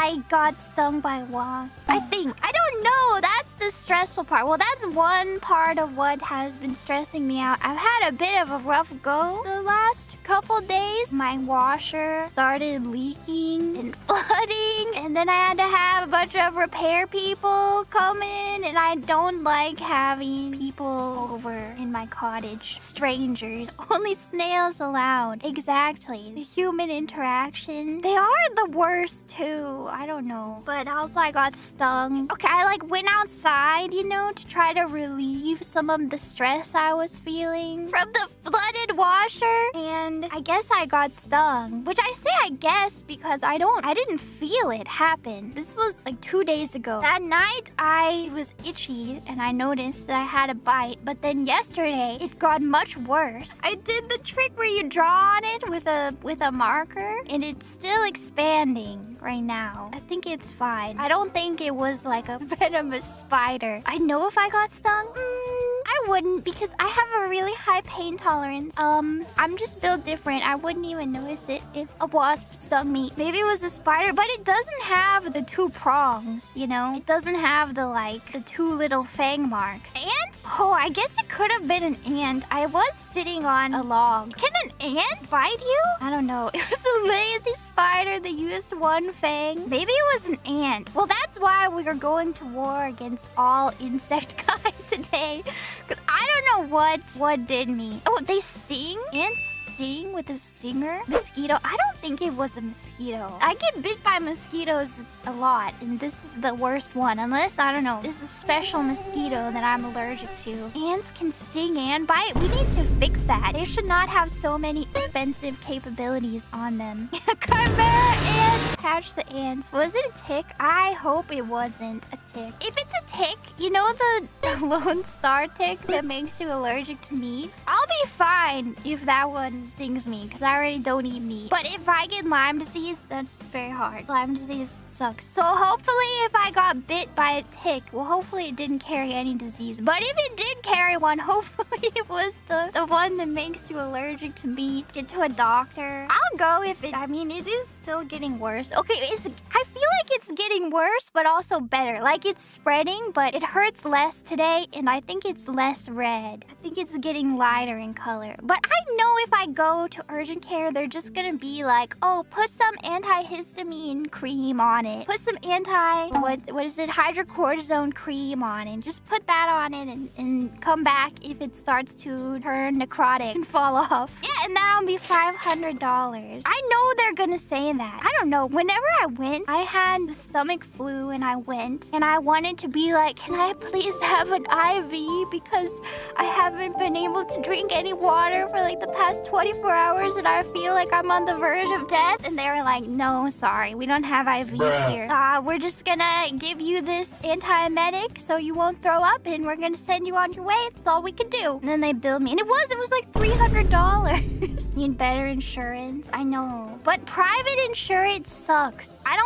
I got stung by a wasp. I think. I don't know. That's the stressful part. Well, that's one part of what has been stressing me out. I've had a bit of a rough go the last couple days. My washer started leaking and flooding, and then I had to have a bunch of repair people come in, and I don't like having people over in my cottage. Strangers. Only snails allowed. Exactly. The human interaction. They are the worst too. I don't know. But also I got stung. Okay, I like went outside, you know, to try to relieve some of the stress I was feeling from the flooded washer. And I guess I got stung. Which I say I guess because I didn't feel it happen. This was like 2 days ago. That night I was itchy and I noticed that I had a bite. But then yesterday it got much worse. I did the trick where you draw on it with a marker and it's still expanding right now. I think it's fine. I don't think it was like a venomous spider. I know if I got stung. I wouldn't because I have a really high pain tolerance. I'm just built different. I wouldn't even notice it if a wasp stung me. Maybe it was a spider, but it doesn't have the 2 prongs, you know? It doesn't have the 2 little fang marks. Ants? Oh, I guess it could have been an ant. I was sitting on a log. Can an ant bite you? I don't know. It was a lazy spider that used 1 fang. Maybe it was an ant. Well, that's why we are going to war against all insect kind today. Because I don't know what did me. Oh, they sting? Ants sting with a stinger? Mosquito? I don't think it was a mosquito. I get bit by mosquitoes a lot, and this is the worst one. Unless, I don't know, this is a special mosquito that I'm allergic to. Ants can sting and bite. We need to fix that. They should not have so many offensive capabilities on them. Chimera ant. Catch the ants. Was it a tick? I hope it wasn't a tick. If it's a tick, you know the Lone Star tick that makes you allergic to meat? I'll be fine if that one stings me, because I already don't eat meat. But if I get Lyme disease, that's very hard. Lyme disease sucks. So hopefully if I got bit by a tick, well, hopefully it didn't carry any disease. But if it did carry one, hopefully it was the one that makes you allergic to meat. Get to a doctor. I'll go if it, I mean, it is still getting worse. Okay, I feel like it's getting worse, but also better. Like it's spreading, but it hurts less today, and I think it's less red. I think it's getting lighter in color. But I know if I go to urgent care, they're just gonna be like, oh, put some antihistamine cream on it. Put some what is it? Hydrocortisone cream on it. Just put that on it and come back if it starts to turn necrotic and fall off. Yeah, and that'll be $500. I know they're gonna say that. I don't know. Whenever I went, I had the stomach flu and I went and I wanted to be like, can I please have an IV because I haven't been able to drink any water for like the past 24 hours and I feel like I'm on the verge of death. And they were like, no, sorry, we don't have IVs here. We're just gonna give you this antiemetic so you won't throw up and we're gonna send you on your way. That's all we can do. And then they billed me. And it was like $300. Need better insurance. I know. But private insurance sucks. I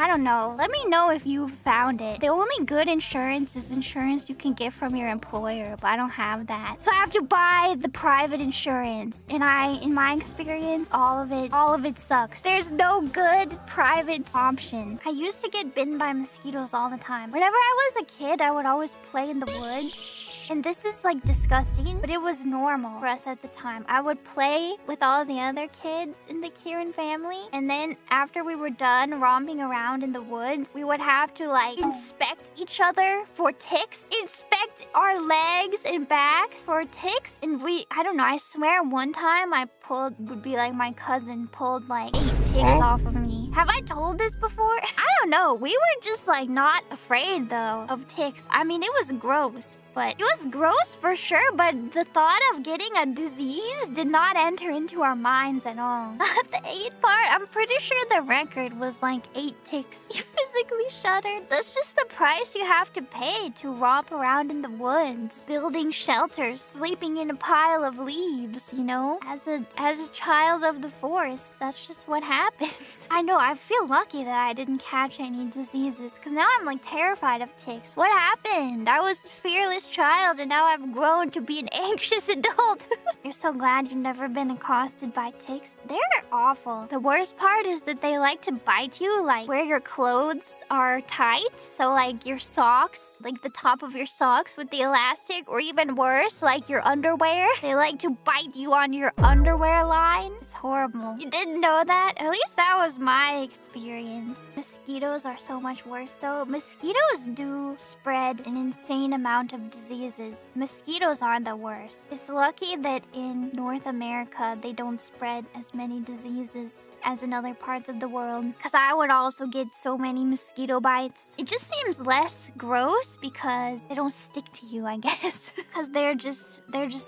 don't know. Let me know if you found it. The only good insurance is insurance you can get from your employer, but I don't have that. So I have to buy the private insurance. And in my experience, all of it sucks. There's no good private option. I used to get bitten by mosquitoes all the time. Whenever I was a kid, I would always play in the woods. And this is like disgusting, but it was normal for us at the time. I would play with all the other kids in the Kieran family. And then after we were done romping around in the woods, we would have to like inspect each other for ticks. Inspect our legs and backs for ticks. And I don't know, I swear one time would be like my cousin pulled like 8 ticks off of me. Have I told this before? I don't know. We were just like not afraid though of ticks. I mean, it was gross. But it was gross for sure, but the thought of getting a disease did not enter into our minds at all. The 8 part, I'm pretty sure the record was like 8 ticks. You physically shuddered. That's just the price you have to pay to romp around in the woods, building shelters, sleeping in a pile of leaves, you know? As a child of the forest, that's just what happens. I know, I feel lucky that I didn't catch any diseases, because now I'm like terrified of ticks. What happened? I was fearless anxious child and now I've grown to be an anxious adult. You're so glad you've never been accosted by ticks. They're awful. The worst part is that they like to bite you, like where your clothes are tight. So like your socks, like the top of your socks with the elastic, or even worse, like your underwear. They like to bite you on your underwear line. It's horrible. You didn't know that? At least that was my experience. Mosquitoes are so much worse though. Mosquitoes do spread an insane amount of diseases. Mosquitoes are the worst. It's lucky that in North America they don't spread as many diseases as in other parts of the world, because I would also get so many mosquito bites. It just seems less gross because they don't stick to you, I guess. Because they're just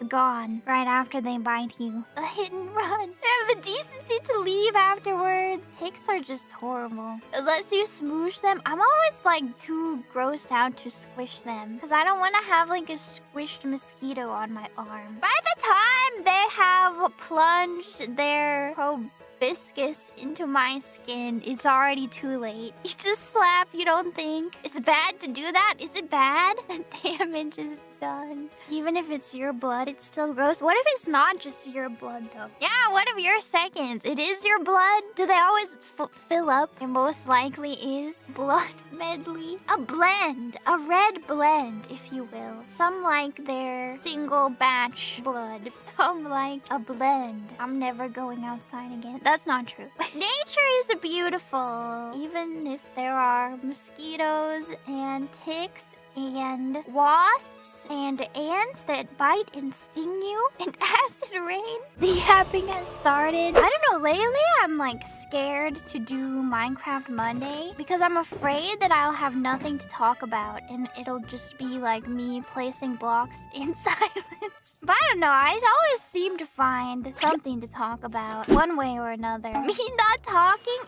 gone right after they bite you. A hit and run. They have the decency to leave afterwards. Ticks are just horrible. Unless you smoosh them. I'm always like too grossed out to squish them, because I don't want to have like a squished mosquito on my arm. By the time they have plunged their proboscis into my skin, it's already too late. You just slap, you don't think. It's bad to do that? Is it bad? The damage is done. Even if it's your blood, it's still gross. What if it's not just your blood though? Yeah, what if your seconds? It is your blood? Do they always fill up? It most likely is blood medley. A blend. A red blend, if you will. Some like their single batch blood. Some like a blend. I'm never going outside again. That's not true. Nature is beautiful. Even if there are mosquitoes and ticks and wasps and ants that bite and sting you, and acid rain. The yapping has started. I don't know, lately I'm like scared to do Minecraft Monday because I'm afraid that I'll have nothing to talk about and it'll just be like me placing blocks in silence. But I don't know, I always seem to find something to talk about one way or another. Me not talking?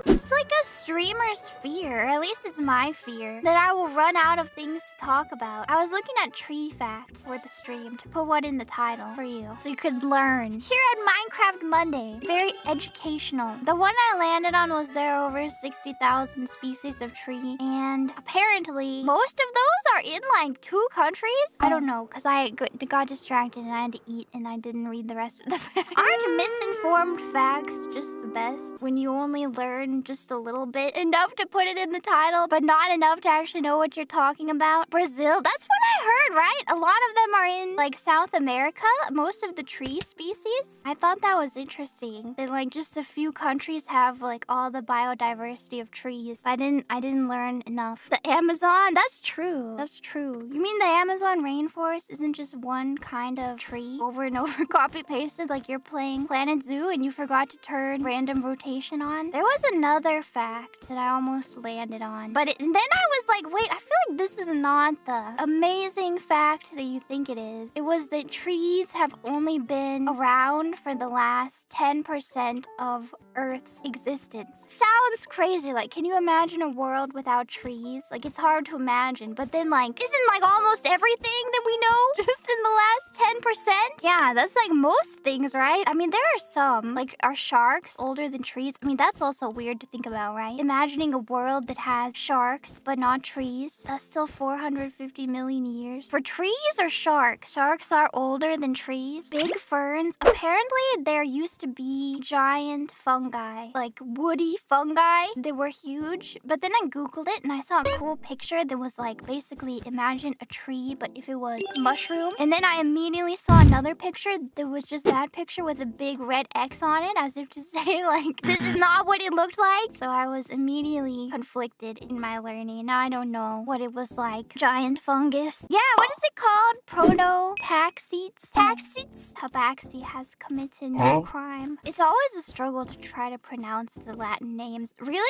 It's like a streamer's fear, or at least it's my fear, that I will run out of things to talk about. I was looking at tree facts for the stream to put one in the title for you, so you could learn. Here at Minecraft Monday, very educational. The one I landed on was there are over 60,000 species of tree, and apparently most of those are in like 2 countries. I don't know, because I got distracted and I had to eat and I didn't read the rest of the facts. Aren't misinformed facts just the best when you only learn just a little bit, enough to put it in the title, but not enough to actually know what you're talking about? Brazil, that's what I heard, right? A lot of them are in like South America, most of the tree species. I thought that was interesting, that like just a few countries have like all the biodiversity of trees. I didn't learn enough. The Amazon, that's true. That's true. You mean the Amazon rainforest isn't just one kind of tree over and over copy pasted, like you're playing Planet Zoo and you forgot to turn random rotation on? There was another fact that I almost landed on, but then I was like, wait, I feel like this is not the amazing fact that you think it is. It was that trees have only been around for the last 10% of Earth's existence. Sounds crazy. Like, can you imagine a world without trees? Like, it's hard to imagine, but then like, isn't like almost everything that we know just in the last 10%? Yeah, that's like most things, right? I mean, there are some, like, are sharks older than trees? I mean, that's also weird to think about, right? Imagining a world that has sharks but not trees. That's still 450 million years. For trees or sharks? Sharks are older than trees. Big ferns. Apparently, there used to be giant fungi, like woody fungi. They were huge, but then I googled it and I saw a cool picture that was like basically imagine a tree, but if it was mushroom. And then I immediately saw another picture that was just that picture with a big red X on it, as if to say like, this is not what it looked like. So I was immediately conflicted in my learning. Now I don't know what it was like. Giant fungus. Yeah, what is it called? Proto-taxites? Taxites? Tabaxi has committed no crime. It's always a struggle to try to pronounce the Latin names. Really,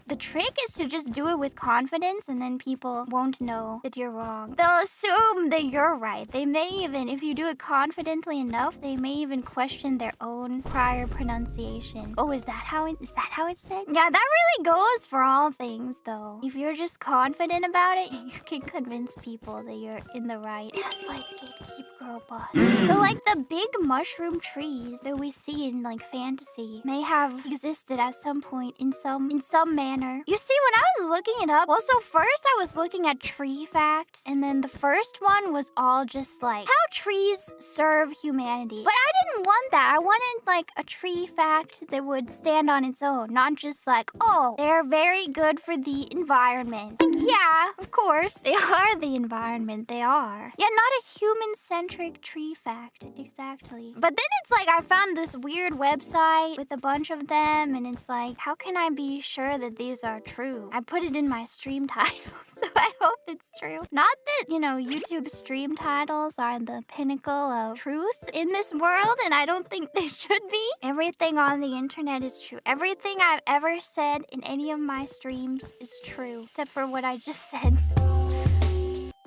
the trick is to just do it with confidence and then people won't know that you're wrong. They'll assume that you're right. They may even, if you do it confidently enough, they may even question their own prior pronunciation. Oh, is that how it's said? Yeah, that really goes for all things though. If you're just confident about it, you can convince people that you're in the right. Just like Gatekeep Girl Boss. So like the big mushroom trees that we see in like fantasy may have have existed at some point in some manner. You see, when I was looking it up, well, so first I was looking at tree facts, and then the first one was all just like how trees serve humanity. But I didn't want that. I wanted like a tree fact that would stand on its own, not just like, oh, they're very good for the environment. Like, yeah, of course, they are the environment. They are. Yeah, not a human-centric tree fact, exactly. But then it's like I found this weird website with a bunch of them, and it's like, how can I be sure that these are true? I put it in my stream title, so I hope it's true. Not that, YouTube stream titles are the pinnacle of truth in this world, and I don't think they should be. Everything on the internet is true. Everything I've ever said in any of my streams is true, except for what I just said.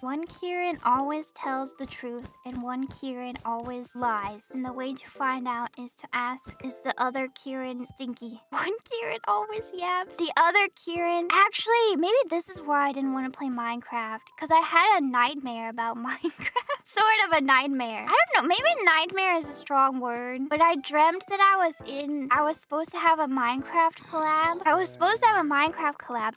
One Kieran always tells the truth, and one Kieran always lies. And the way to find out is to ask, is the other Kieran stinky? One Kieran always yaps. The other Kieran... Actually, maybe this is why I didn't want to play Minecraft. Because I had a nightmare about Minecraft. Sort of a nightmare. I don't know, maybe nightmare is a strong word. But I dreamt that I was supposed to have a Minecraft collab.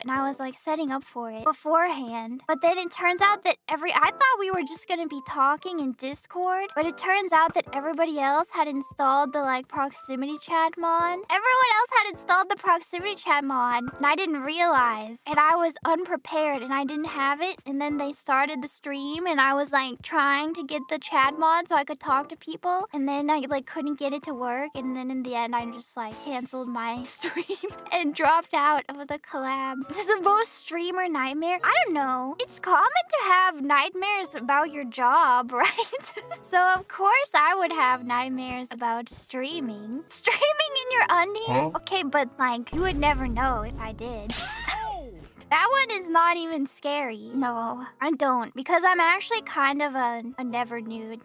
And I was like setting up for it beforehand. But then it turns out that I thought we were just gonna be talking in Discord, but it turns out that everybody else had installed the like proximity chat mod. Everyone else had installed the proximity chat mod, and I didn't realize. And I was unprepared, and I didn't have it. And then they started the stream, and I was like trying to get the chat mod so I could talk to people, and then I like couldn't get it to work. And then in the end, I just like canceled my stream and dropped out of the collab. This is the most streamer nightmare. I don't know. It's common to have nightmares about your job, right? So of course I would have nightmares about streaming. Streaming in your undies? Huh? Okay, but like you would never know if I did. That one is not even scary. No, I don't, because I'm actually kind of a never nude.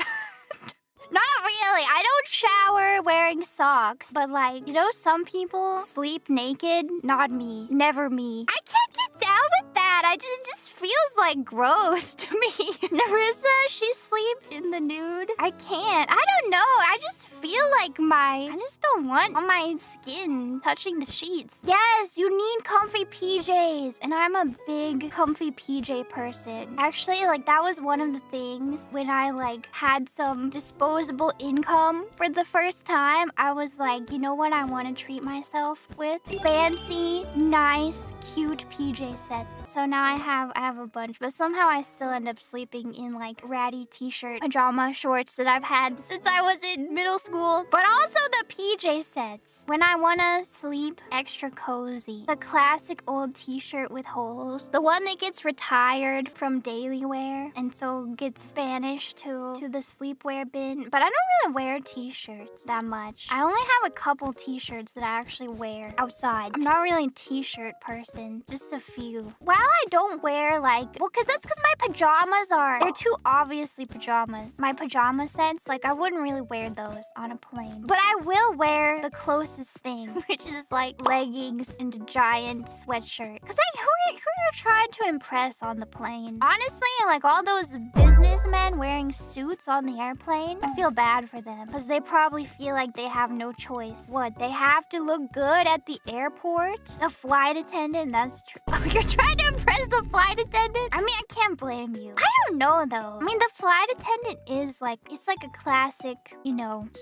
Not really. I don't shower wearing socks. But like, some people sleep naked. Not me. Never me. I can't get down with that. It just feels like gross to me. Narissa, she sleeps in the nude. I can't. I don't know. I just feel like I just don't want my skin touching the sheets. Yes, you need comfy PJs. And I'm a big comfy PJ person. Actually, like that was one of the things when I like had some disposable income for the first time. I was like, you know what I want to treat myself with? Fancy, nice, cute PJ sets. So now I have a bunch, but somehow I still end up sleeping in like ratty t-shirt pajama shorts that I've had since I was in middle school. But also the PJ sets. When I want to sleep extra cozy. The classic old t-shirt with holes. The one that gets retired from daily wear and so gets banished to the sleepwear bin. But I don't really wear t-shirts that much. I only have a couple t-shirts that I actually wear outside. I'm not really a t-shirt person, just a few. While I don't wear because my pajamas they're too obviously pajamas. My pajama sets, like I wouldn't really wear those on a plane. But I will wear the closest thing, which is like leggings and a giant sweatshirt. Cause like who are you trying to impress on the plane? Honestly, like all those businessmen wearing suits on the airplane, I feel bad for them. Cause they probably feel like they have no choice. What, they have to look good at the airport? The flight attendant, that's true. Oh, you're trying to impress the flight attendant? I mean, I can't blame you. I don't know though. I mean, the flight attendant is like, it's like a classic,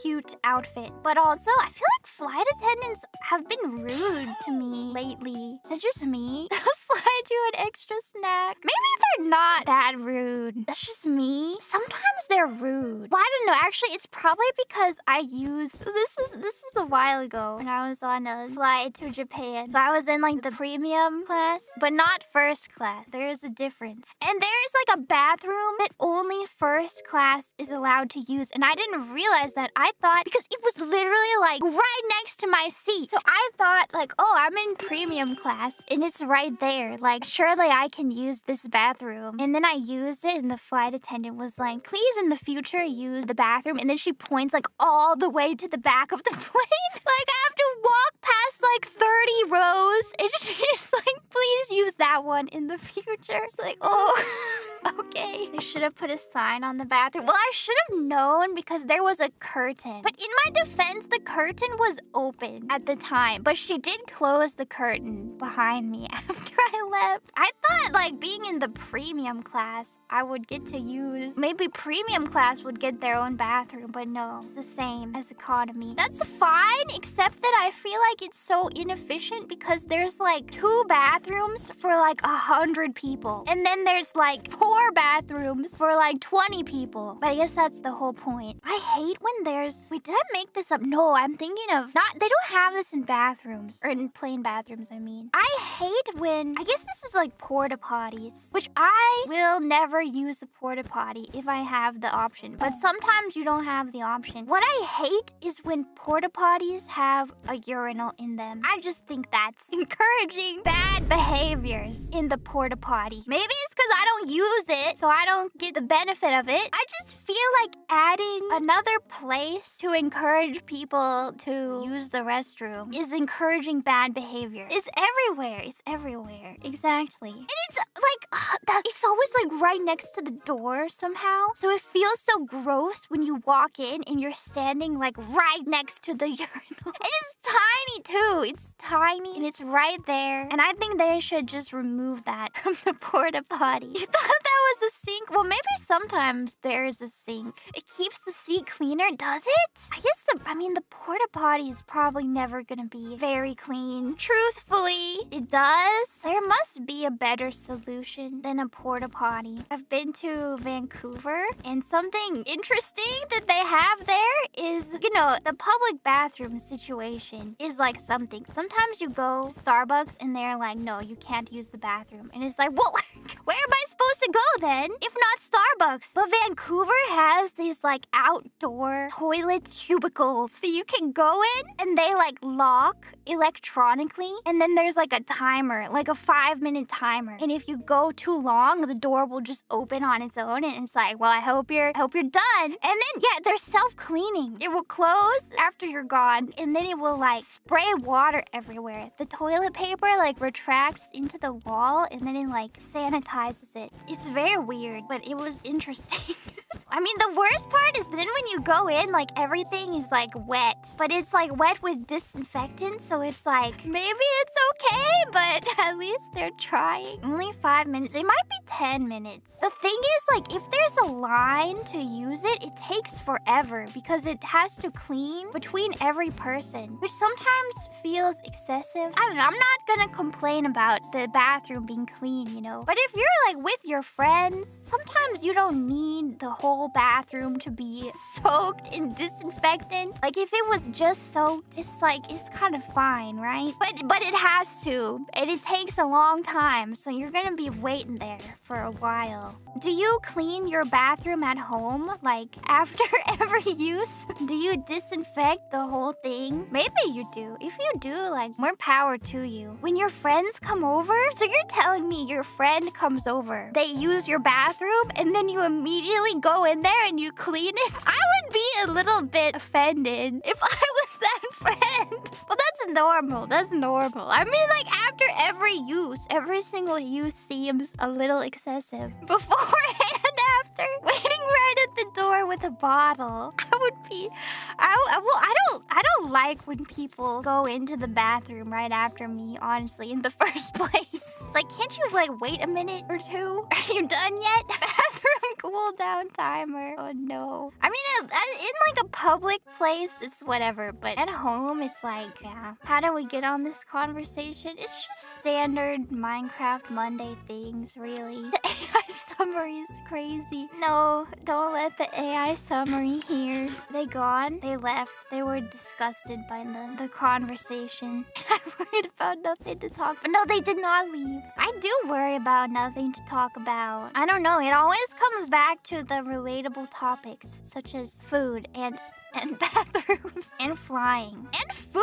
cute outfit. But also, I feel like flight attendants have been rude to me lately. Is that just me? They'll slide you an extra snack. Maybe they're not that rude. That's just me. Sometimes they're rude. Well, I don't know. Actually, it's probably because I used... This is a while ago when I was on a flight to Japan. So I was in like the premium class, but not first class. There's a difference. And there's like a bathroom that only first class is allowed to use. And I didn't realize that. I thought, because it was literally like right next to my seat. So I thought like, oh, I'm in premium class and it's right there. Like, surely I can use this bathroom. And then I used it and the flight attendant was like, please in the future use the bathroom. And then she points like all the way to the back of the plane. Like I have to walk past like 30 rows and she's like, please use that one in the future. It's like, oh... Okay. They should have put a sign on the bathroom. Well, I should have known because there was a curtain. But in my defense, the curtain was open at the time. But she did close the curtain behind me after I left. I thought, like, being in the premium class, I would get to use... Maybe premium class would get their own bathroom, but no. It's the same as economy. That's fine, except that I feel like it's so inefficient because there's, like, 2 bathrooms for, like, 100 people. And then there's, like, 4 bathrooms for, like, 20 people. But I guess that's the whole point. I hate when there's... Wait, did I make this up? No, I'm thinking of... Not... They don't have this in bathrooms. Or in plain bathrooms, I mean. I hate when... I guess this is, like, porta potties. Which I will never use a porta potty if I have the option. But sometimes you don't have the option. What I hate is when porta potties have a urinal in them. I just think that's encouraging bad behaviors in the porta potty. Maybe it's because I don't use it, so I don't get the benefit of it. I just feel like adding another place to encourage people to use the restroom is encouraging bad behavior. It's everywhere. It's everywhere. Exactly. And it's like, it's always like right next to the door somehow. So it feels so gross when you walk in and you're standing like right next to the urinal. And it's tiny too. It's tiny and it's right there. And I think they should just remove that from the porta potty. You thought that was a sink? Well, maybe sometimes there's a sink. It keeps the seat cleaner, does it? I guess the porta potty is probably never gonna be very clean. Truthfully, it does. There must be a better solution than a porta potty. I've been to Vancouver, and something interesting that they have there is, you know, the public bathroom situation is like something. Sometimes you go to Starbucks and they're like, no, you can't use the bathroom. And it's like, well, where am I supposed to go then? If not Starbucks. But Vancouver has these like outdoor toilet cubicles. So you can go in and they like lock electronically. And then there's like a timer, like a 5-minute timer. And if you go too long, the door will just open on its own. And it's like, well, I hope you're done. And then, yeah, they're self-cleaning. It will close after you're gone. And then it will like spray water everywhere. The toilet paper like retracts into the wall and then it like sanitizes it. It's very weird, but it was interesting. I mean, the worst part is then when you go in, like everything is like wet, but it's like wet with disinfectant. So it's like, maybe it's okay, but at least they're trying. Only 5 minutes. It might be 10 minutes. The thing is, like, if there's a line to use it, it takes forever because it has to clean between every person, which sometimes feels excessive. I don't know. I'm not gonna complain about the bathroom being clean, you know. But if you're like with your friends, sometimes you don't need the whole bathroom to be soaked in disinfectant. Like if it was just soaked, it's kind of fine, right? But it has to, and it takes a long time, so you're gonna be waiting there for a while. Do you clean your bathroom at home, like after every use? Do you disinfect the whole thing? Maybe you do. If you do, like, more power to you. When your friends come over, so you're telling me your friend comes over, they use your bathroom, and then you immediately go in there and you clean it? I would be a little bit offended if I was that friend. But that's normal. That's normal. I mean, like, after every use, every single use seems a little excessive. Beforehand, after, waiting right at the door with a bottle, I would be... I don't like when people go into the bathroom right after me, honestly, in the first place. It's like, can't you, like, wait a minute or two? Are you done yet? Bathroom cool down timer. Oh, no. I mean, in, like, a public place, it's whatever. But at home, it's like, yeah. How do we get on this conversation? It's just standard Minecraft Monday things, really. The AI summary is crazy. No, don't let the AI summary hear. They gone? They left. They were disgusted by the conversation. I worried about nothing to talk about. No, they did not leave. I do worry about nothing to talk about. I don't know. It always comes back to the relatable topics, such as food and and bathrooms and flying and food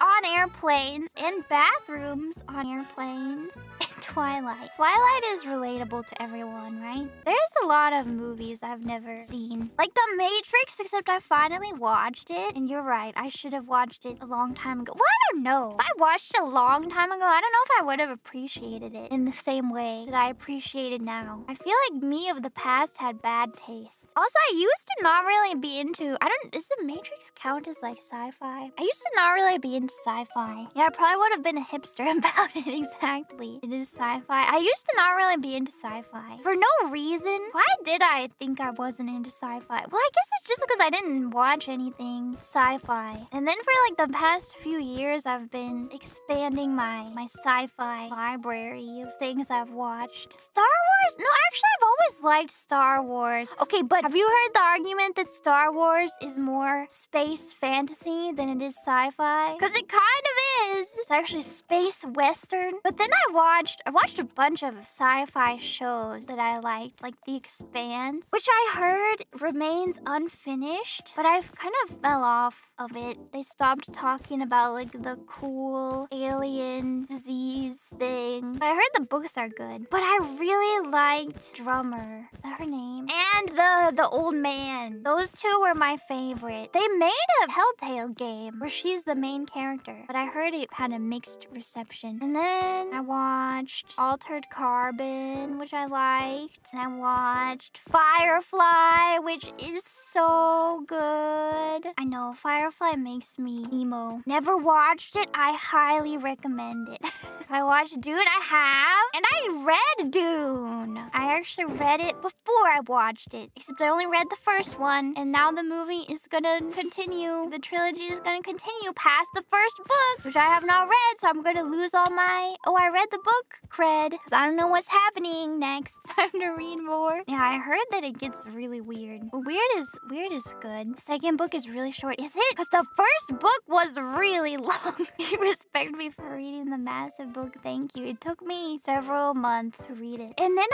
on airplanes and bathrooms on airplanes and Twilight. Twilight is relatable to everyone, right? There's a lot of movies I've never seen. Like The Matrix, except I finally watched it. And you're right, I should have watched it a long time ago. Well, I don't know. If I watched it a long time ago, I don't know if I would have appreciated it in the same way that I appreciate it now. I feel like me of the past had bad taste. Also, I used to not really be into... Does The Matrix count as like sci-fi? I used to not really be into sci-fi. Yeah, I probably would have been a hipster about it, exactly. It is sci-fi. I used to not really be into sci-fi. For no reason. Why did I think I wasn't into sci-fi? Well, I guess it's just because I didn't watch anything sci-fi. And then for like the past few years, I've been expanding my sci-fi library of things I've watched. Star Wars? No, actually, I've always liked Star Wars. Okay, but have you heard the argument that Star Wars is more space fantasy than it is sci-fi? Because it kind of is. It's actually space western. But then I watched a bunch of sci-fi shows that I liked, like The Expanse, which I heard remains unfinished, but I've kind of fell off of it. They stopped talking about like the cool alien disease thing. I heard the books are good, but I really liked Drummer. Is that her name? And the old man. Those two were my favorite. They made a Telltale game where she's the main character, but I heard it had a mixed reception. And then I watched Altered Carbon, which I liked, and I watched Firefly, which is so good. I know, Firefly makes me emo. Never watched it. I highly recommend it. If I watched Dune, I have. And I read Dune. I actually read it before I watched it. Except I only read the first one. And now the movie is gonna continue. The trilogy is gonna continue past the first book, which I have not read. So I'm gonna lose all my, oh, I read the book cred. Because I don't know what's happening next. Time to read more. Yeah, I heard that it gets really weird. Well, weird is good. The second book is really short. Is it? Because the first book was really long. You respect me for reading the massive book. Thank you. It took me several months to read it. And then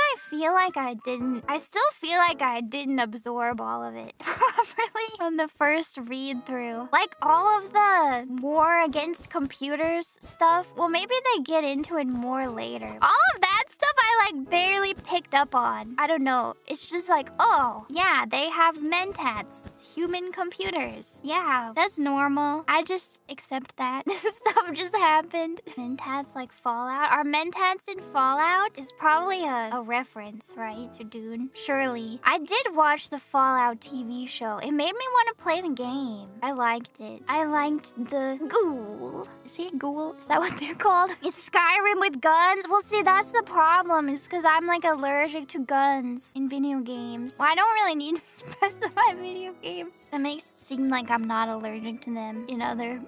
I still feel like I didn't absorb all of it properly on the first read through. Like all of the war against computers stuff. Well, maybe they get into it more later. All of that stuff I like barely picked up on. I don't know. It's just like, oh, yeah, they have mentats. Human computers. Yeah, that's normal. I just accept that. Stuff just happened. Mentats like Fallout. Are mentats in Fallout? Is probably a reference, right, to Dune? Surely. I did watch the Fallout TV show. It made me want to play the game. I liked it. I liked the ghoul. Is he a ghoul? Is that what they're called? It's Skyrim with guns? Well, see, that's the problem. Is because I'm like allergic to guns in video games. Well, I don't really need to specify video games. That makes it seem like I'm not allergic to them in other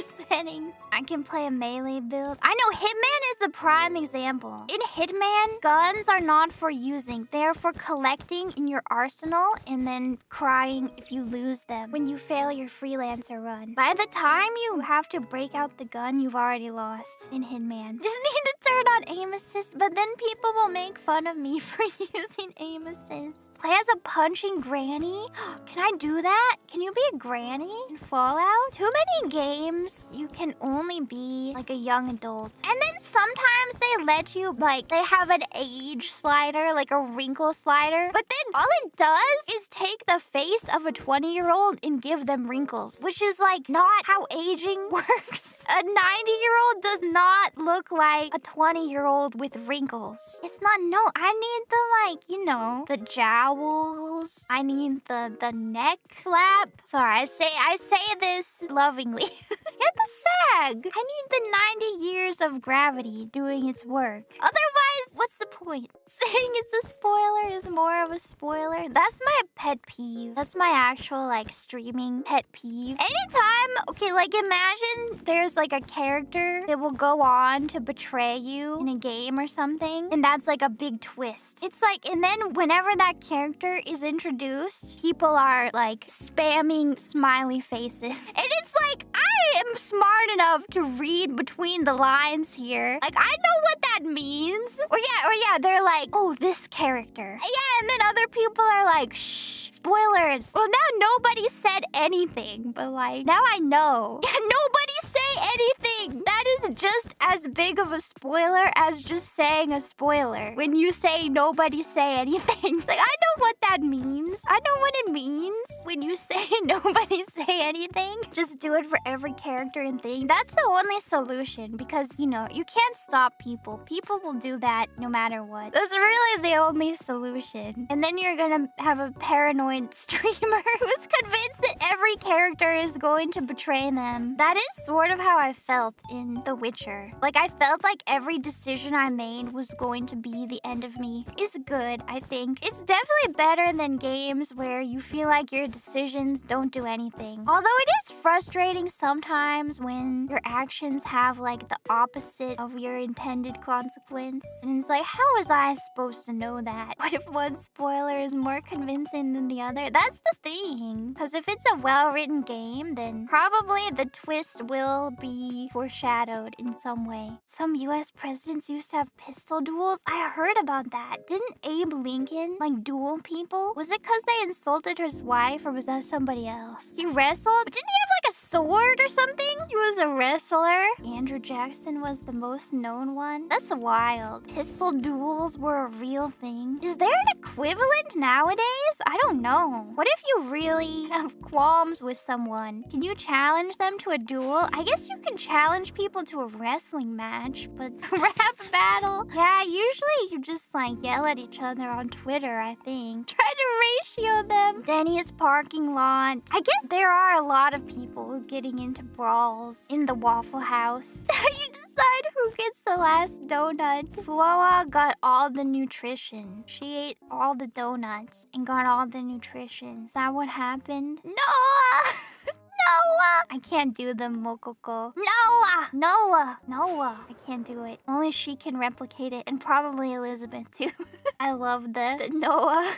settings. I can play a melee build. I know Hitman is the prime example. In Hitman, guns are not for using. They're for collecting in your arsenal and then crying if you lose them when you fail your freelancer run. By the time you have to break out the gun, you've already lost in Hitman. Just need to turn on aim assist, but then people will make fun of me for using aim assist. Play as a punching granny? Can I do that? Can you be a granny in Fallout? Too many games, you can only be like a young adult. And then sometimes they let you, like, they have an age slider, like a wrinkle slider. But then all it does is take the face of a 20-year-old and give them wrinkles, which is like not how aging works. A 90-year-old does not look like a 20-year-old with wrinkles. It's not, no, I need the, like, you know, the jowls. I need the neck flap. Sorry, I say this lovingly. Get the sag. I need the 90 years of gravity doing its work. Otherwise, what's the point? Saying it's a spoiler is more of a spoiler. That's my pet peeve. That's my actual, like, streaming pet peeve. Anytime, okay, like, imagine there's, like, a character that will go on to betray you in a game or something, and that's, like, a big twist. It's like, and then whenever that character is introduced, people are, like, spamming smiley faces. And it's like, I am smart enough to read between the lines here. Like, I know what that means. Or yeah, they're like, oh, this character. Yeah, and then other people are like, shh, spoilers. Well, now nobody said anything, but like, now I know. Nobody say anything. That is just as big of a spoiler as just saying a spoiler. When you say nobody say anything. It's like, I know what that means. I know what it means when you say nobody say anything. Just do it for every character and thing. That's the only solution because, you know, you can't stop people. People will do that no matter what. That's really the only solution. And then you're gonna have a paranoid streamer who's convinced that every character is going to betray them. That is sort of how I felt in The Witcher. Like, I felt like every decision I made was going to be the end of me. It's good, I think. It's definitely better than games where you feel like your decisions don't do anything. Although it is frustrating sometimes when your actions have like the opposite of your intended consequence. And it's like, how was I supposed to know that? What if one spoiler is more convincing than the other? That's the thing. Because if it's a well-written game, then probably the twist will be foreshadowed in some way. Some US presidents used to have pistol duels. I heard about that. Didn't Abe Lincoln like duel people? Was it because they insulted his wife or was that somebody else? He wrestled? But didn't he have like a sword or something? He was a wrestler. Andrew Jackson was the most known one. That's wild. Pistol duels were a real thing. Is there an equivalent nowadays? I don't know. What if you really have qualms with someone? Can you challenge them to a duel? I guess you can challenge people to a wrestling match, but rap battle? Yeah, usually you just like yell at each other on Twitter, I think. Try to ratio them. Denny's parking lot. I guess there are a lot of people getting into brawls in the Waffle House. You decide who gets the last donut. Fuawa got all the nutrition. She ate all the donuts and got all the nutrition. Is that what happened? Noah! Noah! I can't do the Mokoko. Noah! Noah! Noah! I can't do it. Only she can replicate it, and probably Elizabeth too. I love the Noah.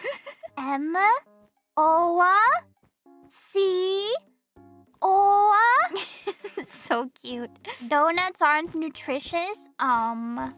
Emma? Oa? C? Oa? So cute. Donuts aren't nutritious.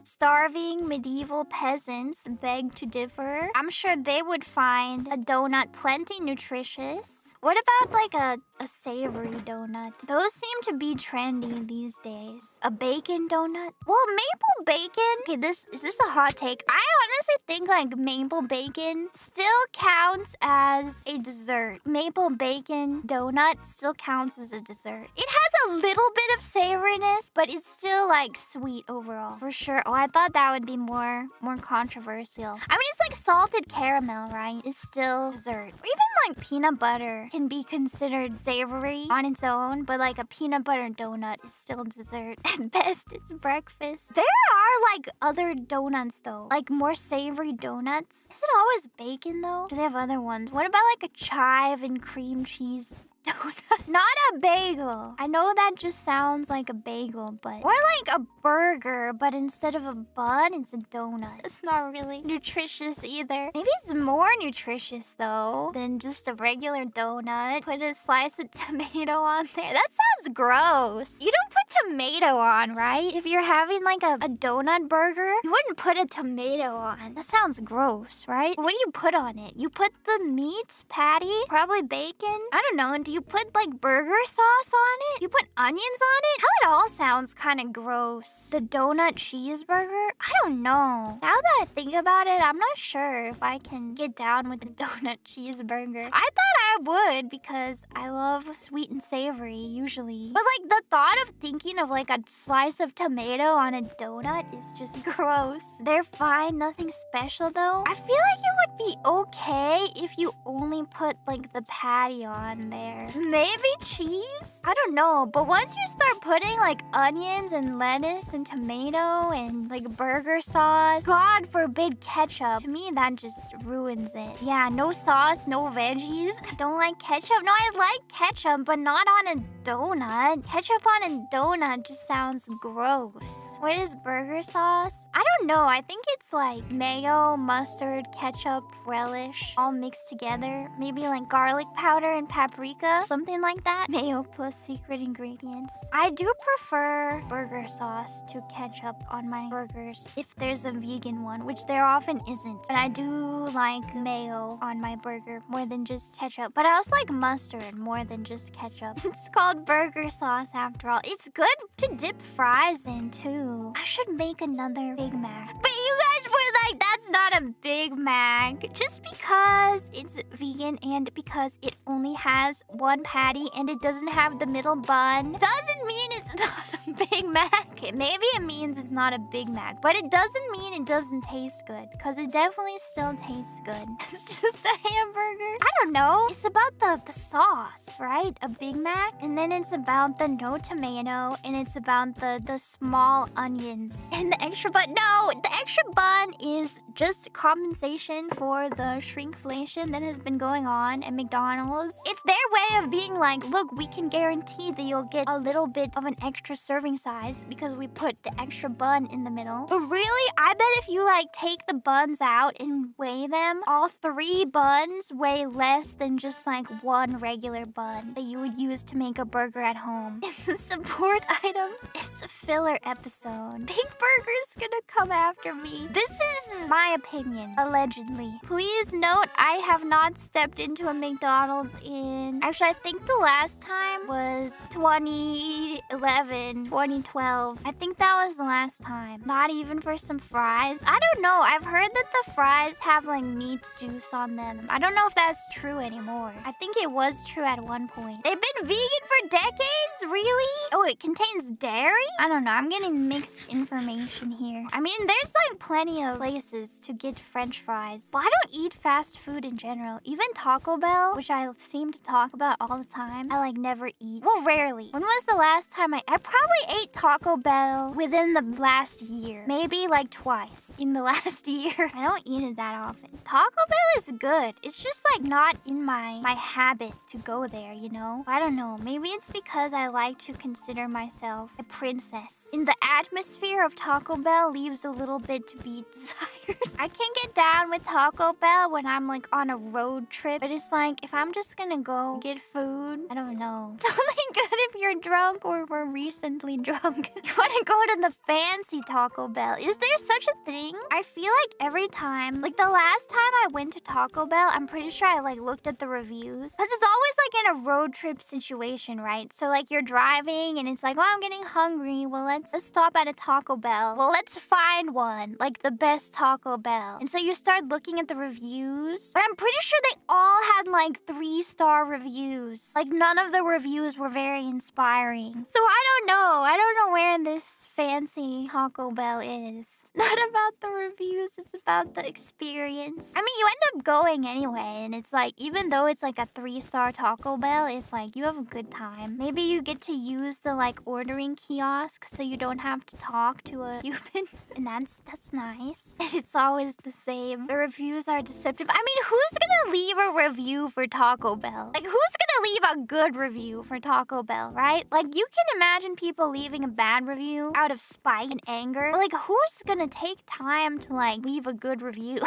Starving medieval peasants beg to differ. I'm sure they would find a donut plenty nutritious. What about like a savory donut? Those seem to be trendy these days. A bacon donut? Well, maple bacon. Okay, is this a hot take? I honestly think like maple bacon still counts as a dessert. Maple bacon donut still counts as a dessert. It has a little bit of savoriness, but it's still like sweet overall. For sure. Oh, I thought that would be more controversial. I mean, it's like salted caramel, right? It's still dessert. Or even like peanut butter can be considered savory on its own, but like a peanut butter donut is still dessert. At best, it's breakfast. There are like other donuts though, like more savory donuts. Is it always bacon though? Do they have other ones? What about like a chive and cream cheese donut? Not a bagel. I know that just sounds like a bagel, but... Or like a burger, but instead of a bun, it's a donut. It's not really nutritious either. Maybe it's more nutritious, though, than just a regular donut. Put a slice of tomato on there. That sounds gross. You don't put tomato on, right? If you're having like a donut burger, you wouldn't put a tomato on. That sounds gross, right? What do you put on it? You put the meat patty, probably bacon. I don't know. Do you put like burger sauce on it? You put onions on it? How it all sounds kind of gross. The donut cheeseburger? I don't know. Now that I think about it, I'm not sure if I can get down with the donut cheeseburger. I thought I would because I love sweet and savory usually. But like the thought of thinking of like a slice of tomato on a donut is just gross. They're fine, nothing special though. I feel like it would be okay if you only put like the patty on there. Maybe cheese? I don't know, but once you start putting like onions and lettuce and tomato and like burger sauce, God forbid ketchup, to me that just ruins it. Yeah, no sauce, no veggies. I don't like ketchup. No, I like ketchup, but not on a donut. Ketchup on a donut just sounds gross. What is burger sauce? I don't know. I think it's like mayo, mustard, ketchup, relish, all mixed together. Maybe like garlic powder and paprika, something like that. Mayo plus secret ingredients. I do prefer burger sauce to ketchup on my burgers if there's a vegan one, which there often isn't. But I do like mayo on my burger more than just ketchup. But I also like mustard more than just ketchup. It's called burger sauce after all. It's good to dip fries in too. I should make another Big Mac. But you guys were like, that's not a Big Mac. Just because it's vegan and because it only has one patty and it doesn't have the middle bun doesn't mean it's not a Big Mac. Maybe it means it's not a Big Mac, but it doesn't mean it doesn't taste good, because it definitely still tastes good. It's just a hamburger. I don't know. It's about the sauce, right? A Big Mac. And then it's about the no tomato, and it's about the small onions and the extra bun. No, the extra bun is just compensation for the shrinkflation that has been going on at McDonald's. It's their way of being like, look, we can guarantee that you'll get a little bit of an extra serving size because we put the extra bun in the middle. But really, I bet if you like take the buns out and weigh them, all 3 buns weigh less than just like one regular bun that you would use to make a burger at home. It's a support item. It's a filler episode. Big Burger's gonna come after me. This is my opinion, allegedly. Please note, I have not stepped into a McDonald's in... Actually, I think the last time was 2011, 2012. I think that was the last time. Not even for some fries. I don't know. I've heard that the fries have like meat juice on them. I don't know if that's true anymore. I think it was true at one point. They've been vegan for decades? Really? Oh, it contains dairy? I don't know. I'm getting mixed information here. I mean, there's like plenty of places to get French fries. Well, I don't eat fast food in general. Even Taco Bell, which I seem to talk about all the time, I like never eat. Well, rarely. When was the last time I probably ate Taco Bell within the last year. Maybe like twice in the last year. I don't eat it that often. Taco Bell is good. It's just like not in my habit to go there, you know? I don't know. Maybe it's because I like to consider myself a princess. In the atmosphere of Taco Bell leaves a little bit to be desired. I can get down with Taco Bell when I'm like on a road trip, but it's like if I'm just gonna go get food, I don't know. It's only good if you're drunk or were recently drunk. You wanna go to the fancy Taco Bell. Is there such a thing? I feel like every time, like the last time I went to Taco Bell, I'm pretty sure I like looked at the reviews. Because it's always like in a road trip situation, right? So like you're driving and it's like, oh, I'm getting hungry. Well, let's stop at a Taco Bell. Well, let's find one, like the best Taco Bell. And so you start looking at the reviews. But I'm pretty sure they all had like 3-star reviews. Like none of the reviews were very inspiring. So I don't know. I don't know where this fancy Taco Bell is. It's not about the reviews. It's about the experience. I mean, you end up going anyway. And it's like, even though it's like a 3-star Taco Bell, it's like you have a good time. Maybe you get to use the like ordering kiosk so you don't have to talk to a human. And that's nice. And it's always the same. The reviews are deceptive. I mean, who's gonna leave a review for Taco Bell? Like, who's gonna leave a good review for Taco Bell, right? Like, you can imagine people leaving a bad review out of spite and anger. But, like, who's gonna take time to, like, leave a good review?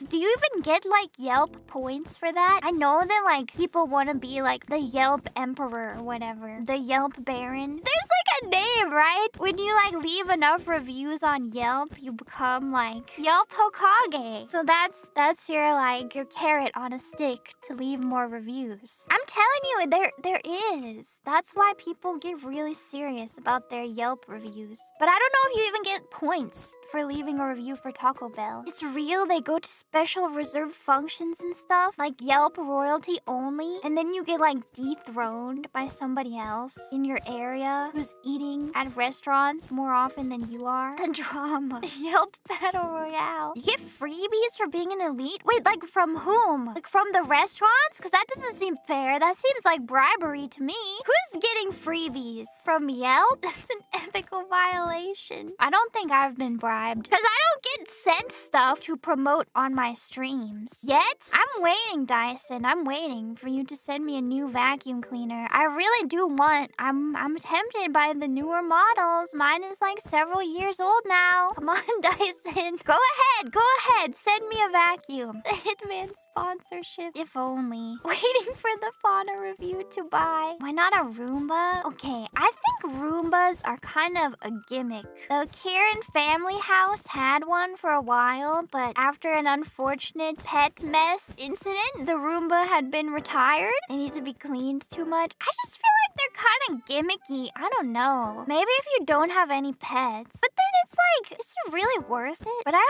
Do you even get, like, Yelp points for that? I know that, like, people want to be, like, the Yelp Emperor or whatever. The Yelp Baron. There's, like, a name, right? When you, like, leave enough reviews on Yelp, you become, like, Yelp Hokage. So that's your, like, your carrot on a stick to leave more reviews. I'm telling you, there is. That's why people get really serious about their Yelp reviews. But I don't know if you even get points for leaving a review for Taco Bell. It's real. They go to special reserved functions and stuff, like Yelp royalty only, and then you get like dethroned by somebody else in your area who's eating at restaurants more often than you are. The drama. Yelp Battle Royale. You get freebies for being an elite? Wait, like from whom? Like from the restaurants? Because that doesn't seem fair. That seems like bribery to me. Who's getting freebies? From Yelp? That's an ethical violation. I don't think I've been bribed. Because I don't get sent stuff to promote on my streams. Yet, I'm waiting, Dyson. I'm waiting for you to send me a new vacuum cleaner. I really do want. I'm tempted by the newer models. Mine is like several years old now. Come on, Dyson. Go ahead. Send me a vacuum. The Hitman sponsorship. If only. Waiting for the fauna review to buy. Why not a Roomba? Okay, I think Roombas are kind of a gimmick. The Kieran family house had one for a while, but after an unfortunate pet mess incident, the Roomba had been retired. They need to be cleaned too much. I just feel like they're kind of gimmicky. I don't know. Maybe if you don't have any pets. But then it's like, is it really worth it? But I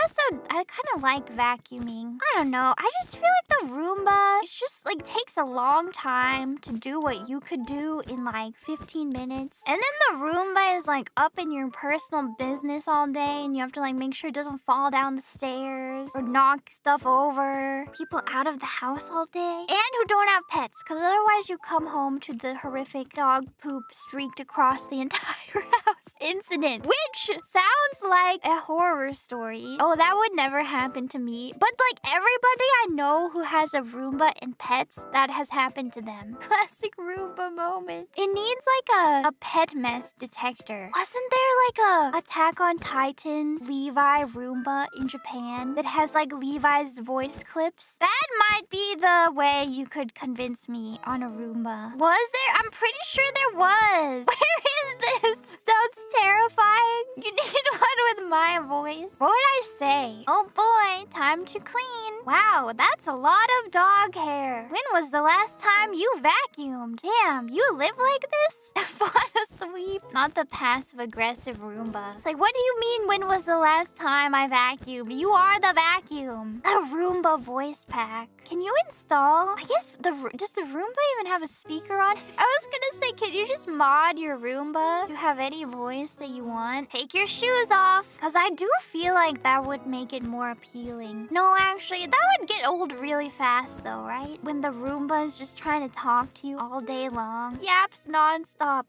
kind of like vacuuming. I don't know. I just feel like the Roomba, it's just like takes a long time to do what you could do in like 15 minutes. And then the Roomba is like up in your personal business all day and you have to like make sure it doesn't fall down the stairs or knock stuff over. People out of the house all day. And who don't have pets, because otherwise you come home to the horrific dog poop streaked across the entire house incident, which sounds like a horror story. Oh, that would never happen to me. But like everybody I know who has a Roomba and pets, that has happened to them. Classic Roomba moment. It needs like a pet mess detector. Wasn't there like a Attack on Titan Levi Roomba in Japan that has like Levi's voice clips? That might be the way you could convince me on a Roomba. Was there? I'm pretty sure there was. Where is this? Sounds terrifying. You need one with my voice. What would I say? Oh boy, time to clean. Wow, that's a lot of dog hair. When was the last time you vacuumed? Damn, you live like this? Fauna sweep. Not the passive-aggressive Roomba. It's like, what do you mean when was the last time I vacuumed? You are the vacuum. The Roomba voice pack. Can you install? I guess does the Roomba even have a speaker on it? I was gonna say, can you just mod your Roomba to have any voice that you want? Take your shoes off. Because I do feel like that would make it more appealing. No, actually, that would get old really fast though, right? When the Roomba is just trying to talk to you all day long. Yaps nonstop.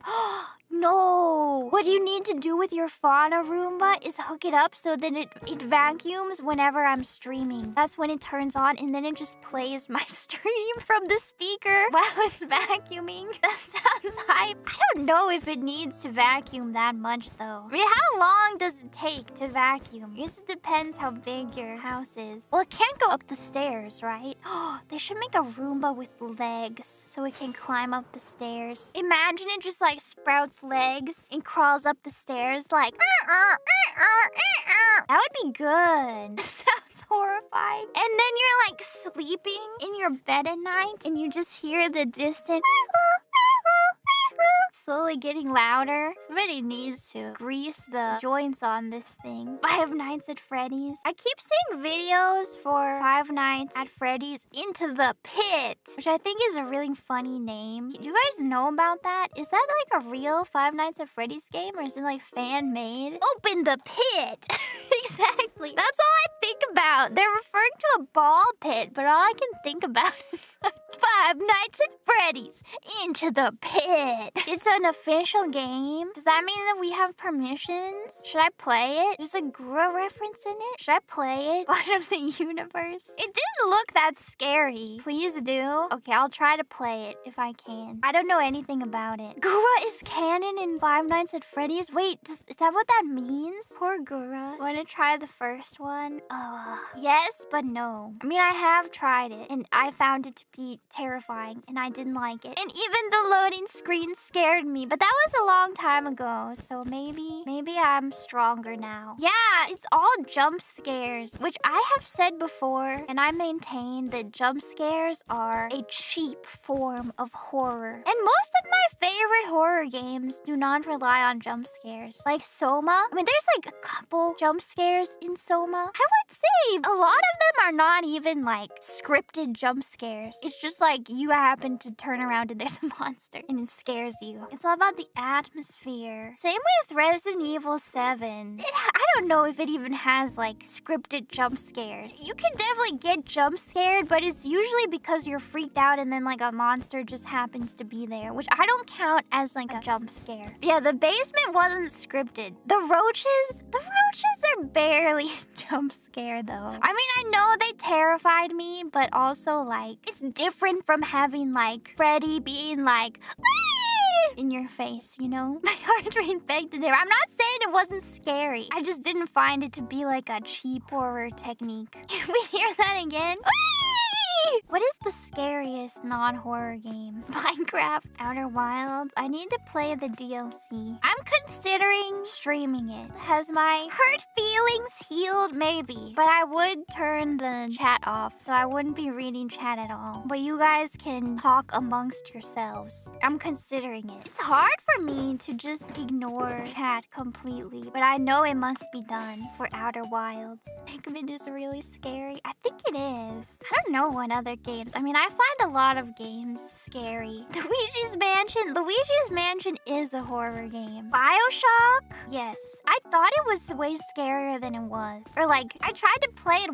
No! What you need to do with your fauna Roomba is hook it up so that it vacuums whenever I'm streaming. That's when it turns on and then it just plays my stream from the speaker while it's vacuuming. That sounds hype. I don't know if it needs to vacuum that much though. I mean, how long does it take to vacuum? I guess it depends how big your house is. Well, it can't go up the stairs, right? Oh, they should make a Roomba with legs so it can climb up the stairs. Imagine it just like sprouts legs and crawls up the stairs like that would be good. Sounds horrifying. And then you're like sleeping in your bed at night and you just hear the distant slowly getting louder. Somebody needs to grease the joints on this thing. Five Nights at Freddy's. I keep seeing videos for Five Nights at Freddy's Into the Pit, which I think is a really funny name. Do you guys know about that? Is that like a real Five Nights at Freddy's game or is it like fan-made? Open the pit! Exactly. That's all I think about. They're referring to a ball pit, but all I can think about is like Five Nights at Freddy's Into the Pit. It's an official game. Does that mean that we have permissions? Should I play it? There's a Gura reference in it. Should I play it? Part of the universe. It didn't look that scary. Please do. Okay, I'll try to play it if I can. I don't know anything about it. Gura is canon in Five Nights at Freddy's? Wait, is that what that means? Poor Gura. Want to try the first one? Yes, but no. I mean, I have tried it, and I found it to be terrifying, and I didn't like it. And even the loading screen scared me, but that was a long time ago, so maybe I'm stronger now. Yeah, it's all jump scares, which I have said before, and I maintain that jump scares are a cheap form of horror. And most of my favorite horror games do not rely on jump scares. Like Soma. I mean, there's like a couple jump scares in Soma. I would say a lot of them are not even like scripted jump scares. It's just like like you happen to turn around and there's a monster and it scares you. It's all about the atmosphere. Same with Resident Evil 7. I don't know if it even has like scripted jump scares. You can definitely get jump scared, but it's usually because you're freaked out and then like a monster just happens to be there, which I don't count as like a jump scare. Yeah, the basement wasn't scripted. The roaches are barely a jump scare though. I mean, I know they terrified me, but also like it's different from having like Freddy being like in your face, you know? My heart rate begged to differ. I'm not saying it wasn't scary. I just didn't find it to be like a cheap horror technique. Can we hear that again? What is the scariest non-horror game? Minecraft Outer Wilds. I need to play the DLC. I'm considering streaming it. Has my hurt feelings healed? Maybe. But I would turn the chat off, so I wouldn't be reading chat at all. But you guys can talk amongst yourselves. I'm considering it. It's hard for me to just ignore chat completely, but I know it must be done for Outer Wilds. Pikmin is really scary. I think it is. I don't know what other games. I mean, I find a lot of games scary. Luigi's Mansion is a horror game. BioShock? Yes. I thought it was way scarier than it was. Or like, I tried to play it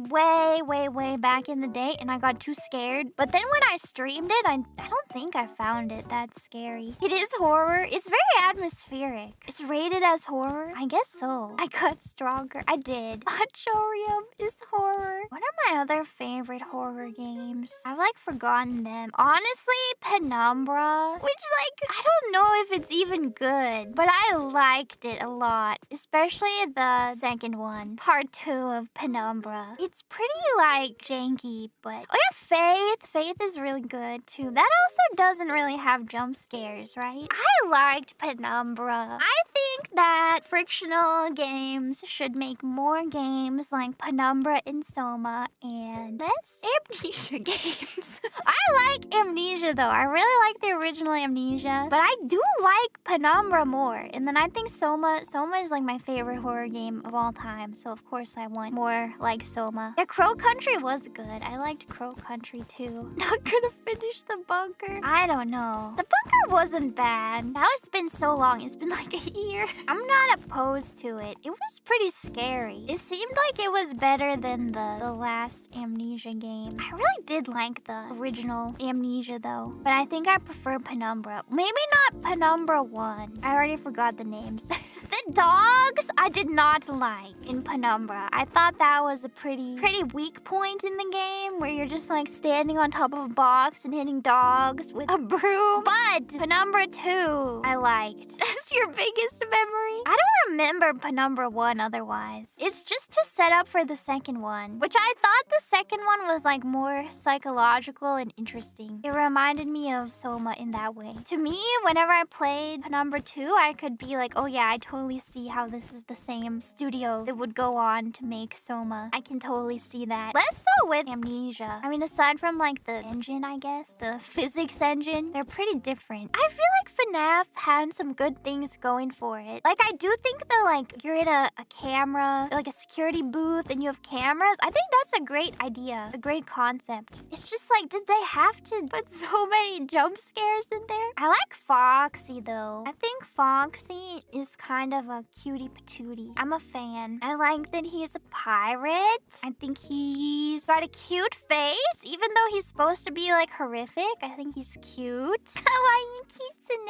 way back in the day and I got too scared. But then when I streamed it, I don't think I found it that scary. It is horror. It's very atmospheric. It's rated as horror? I guess so. I got stronger. I did. Achorium is horror. What are my other favorite horror games? I've like forgotten them. Honestly, Penumbra, which like, I don't know if it's even good, but I liked it a lot, especially the second one, part 2 of Penumbra. It's pretty like janky, but oh yeah, Faith is really good too. That also doesn't really have jump scares, right? I liked Penumbra. I think that frictional games should make more games like Penumbra and Soma and less Amnesia games. I like Amnesia though. I really like the original Amnesia, but I do like Penumbra more. And then I think Soma is like my favorite horror game of all time. So of course I want more like Soma. Yeah, Crow Country was good. I liked Crow Country too. Not gonna finish the bunker. I don't know. The bunker wasn't bad. Now it's been so long. It's been like a year. I'm not opposed to it. It was pretty scary. It seemed like it was better than the last Amnesia game. I really did like the original Amnesia though, but I think I prefer Penumbra. Maybe not Penumbra 1. I already forgot the names. The dogs I did not like in Penumbra. I thought that was a pretty weak point in the game where you're just like standing on top of a box and hitting dogs with a broom. But Penumbra 2 I liked. That's your biggest memory? I don't remember Penumbra 1 otherwise. It's just to set up for the second one, which I thought the second one was like more psychological and interesting. It reminded me of Soma in that way. To me, whenever I played Penumbra 2, I could be like, oh yeah, I totally see how this is the same studio that would go on to make Soma. I can totally see that. Less so with Amnesia. I mean, aside from like the engine, I guess, the physics engine, they're pretty different. I feel like FNAF had some good things going for it. Like, I do think that like you're in a camera, like a security booth and you have cameras. I think that's a great idea, a great concept. It's just like, did they have to put so many jump scares in there? I like Foxy though. I think Foxy is kind of a cutie patootie. I'm a fan. I like that he's a pirate. I think he's got a cute face, even though he's supposed to be like horrific. I think he's cute. Kawaii kitsune.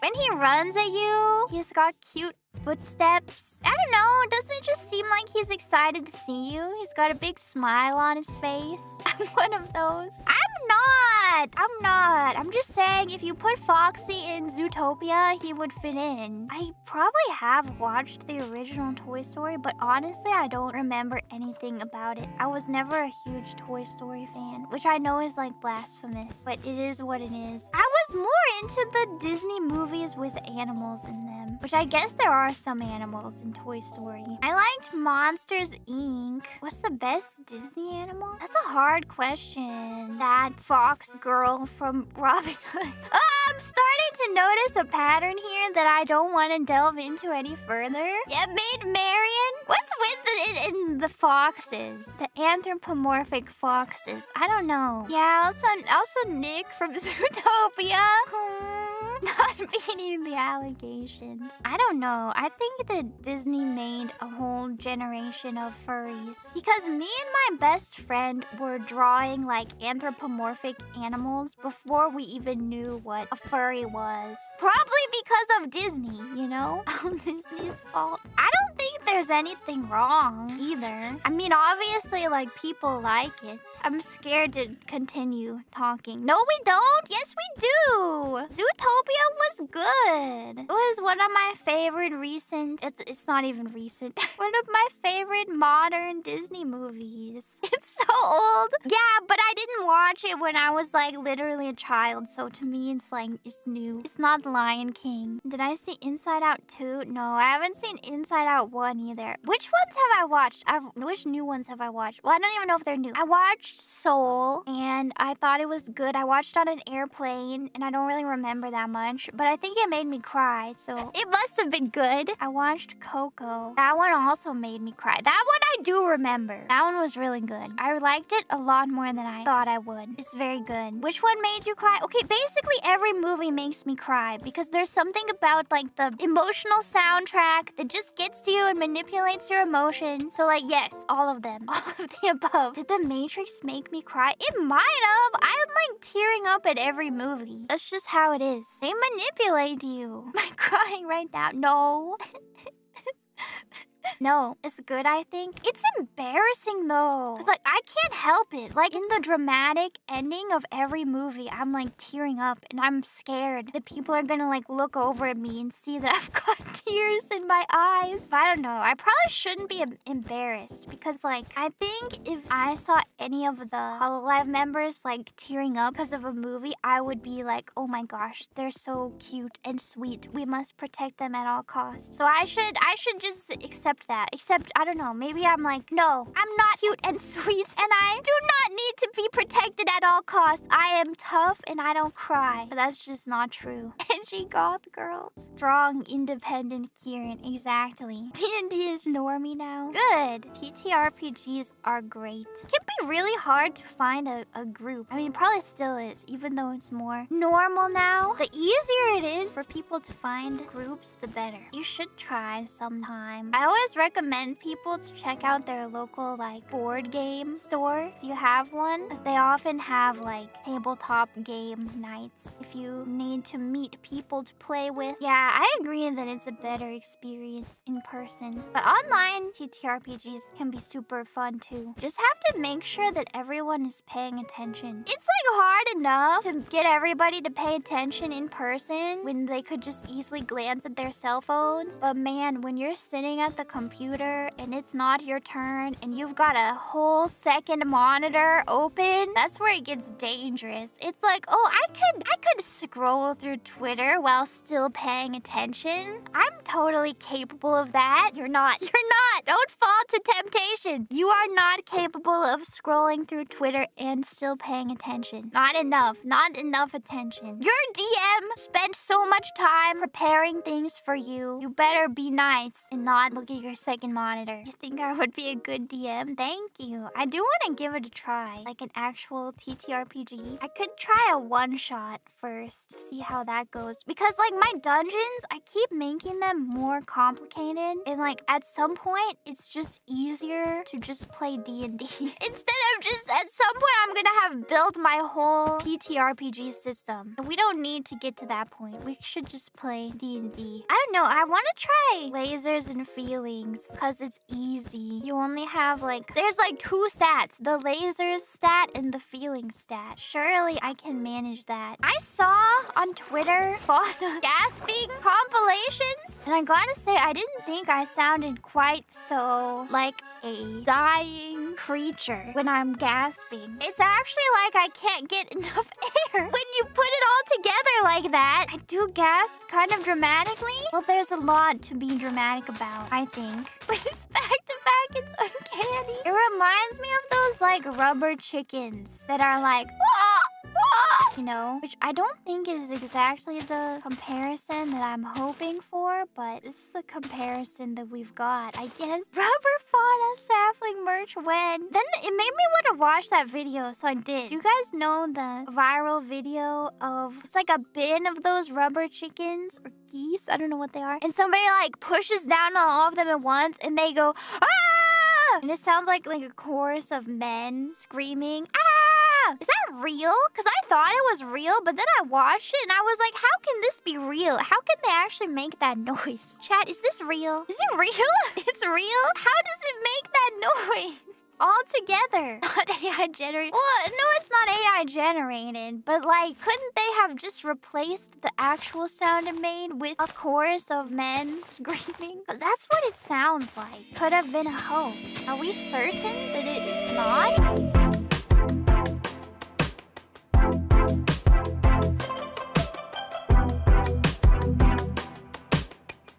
When he runs at you, he's got cute footsteps. I don't know, doesn't it just seem like he's excited to see you? He's got a big smile on his face. I'm one of those. I'm not. I'm just saying, if you put Foxy in Zootopia, he would fit in. I probably have watched the original Toy Story, but honestly, I don't remember anything about it. I was never a huge Toy Story fan, which I know is like blasphemous, but it is what it is. I was more into the Disney movies with animals in them, which I guess there are some animals in Toy Story. I liked Monsters, Inc. What's the best Disney animal? That's a hard question. That fox girl from Robin Hood. I'm starting to notice a pattern here that I don't want to delve into any further. Yeah, Maid Marian? What's with it in the foxes? The anthropomorphic foxes. I don't know. Yeah, also Nick from Zootopia. Not beating the allegations. I don't know. I think that Disney made a whole generation of furries. Because me and my best friend were drawing like anthropomorphic animals before we even knew what a furry was. Probably because of Disney, you know? Disney's fault. I don't think there's anything wrong either. I mean, obviously, like, people like it. I'm scared to continue talking. No, we don't. Yes, we do. Zootopia was good. It was one of my favorite recent... It's not even recent. One of my favorite modern Disney movies. It's so old. Yeah, but I didn't watch it when I was, like, literally a child. So to me, it's, like, it's new. It's not Lion King. Did I see Inside Out 2? No, I haven't seen Inside Out 1 either. Which ones have I watched? Which new ones have I watched? Well, I don't even know if they're new. I watched Soul, and I thought it was good. I watched on an airplane, and I don't really remember that much. But I think it made me cry, so it must have been good. I watched Coco. That one also made me cry. That one I do remember. That one was really good. I liked it a lot more than I thought I would. It's very good. Which one made you cry? Okay, basically every movie makes me cry because there's something about like the emotional soundtrack that just gets to you and manipulates your emotion. So like, yes, all of them. All of the above. Did The Matrix make me cry? It might have. I'm like tearing up at every movie. That's just how it is. They manipulate you. Am I crying right now? No. No, it's good, I think. It's embarrassing, though. Because, like, I can't help it. Like, in the dramatic ending of every movie, I'm, like, tearing up. And I'm scared that people are gonna, like, look over at me and see that I've got tears in my eyes. But I don't know. I probably shouldn't be embarrassed. Because, like, I think if I saw any of the Hololive members, like, tearing up because of a movie, I would be like, oh my gosh, they're so cute and sweet. We must protect them at all costs. So I should just accept that. Except, I don't know, maybe I'm like, no, I'm not cute and sweet, and I do not need to be protected at all costs. I am tough and I don't cry. But that's just not true. Edgy goth girls. Strong, independent Kieran. Exactly. D&D is normie now. Good. TTRPGs are great. It can be really hard to find a group. I mean, it probably still is, even though it's more normal now. The easier it is for people to find groups, the better. You should try sometime. I always recommend people to check out their local like board game store if you have one, because they often have like tabletop game nights if you need to meet people to play with. Yeah, I agree that it's a better experience in person, but online TTRPGs can be super fun too. Just have to make sure that everyone is paying attention. It's like hard enough to get everybody to pay attention in person when they could just easily glance at their cell phones, but man, when you're sitting at the computer and it's not your turn and you've got a whole second monitor open, that's where it gets dangerous. It's like, oh, I could scroll through Twitter while still paying attention. I'm totally capable of that. You're not. You're not. Don't fall to temptation. You are not capable of scrolling through Twitter and still paying attention. Not enough. Not enough attention. Your DM spent so much time preparing things for you. You better be nice and not look at your second monitor. You think I would be a good DM? Thank you. I do want to give it a try. Like an actual TTRPG. I could try a one-shot first to see how that goes. Because like my dungeons, I keep making them more complicated. And like at some point, it's just easier to just play D&D. Instead of just at some point, I'm gonna have built my whole TTRPG system. We don't need to get to that point. We should just play D&D. I don't know. I want to try lasers and feelings because it's easy. You only have like, there's like two stats, the lasers stat and the feeling stat. Surely I can manage that. I saw on Twitter Fauna gasping compilations, and I gotta say, I didn't think I sounded quite so like a dying creature when I'm gasping. It's actually like I can't get enough air. When you put it all together like that, I do gasp kind of dramatically. Well, there's a lot to be dramatic about, I think. But it's back to back. It's uncanny. It reminds me of those like rubber chickens that are like, you know, which I don't think is exactly the comparison that I'm hoping for, but this is the comparison that we've got, I guess. Rubber fauna sapling merch when? Then it made me want to watch that video, so I did. Do you guys know the viral video of, it's like a bin of those rubber chickens or geese? I don't know what they are. And somebody like pushes down on all of them at once and they go, ah! And it sounds like a chorus of men screaming, ah! Is that real? Because I thought it was real, but then I watched it and I was like, how can this be real? How can they actually make that noise? Chat, is this real? Is it real? It's real? How does it make that noise? All together. Not AI generated. Well, no, it's not AI generated, but like, couldn't they have just replaced the actual sound it made with a chorus of men screaming? 'Cause that's what it sounds like. Could have been a hoax. Are we certain that it's not?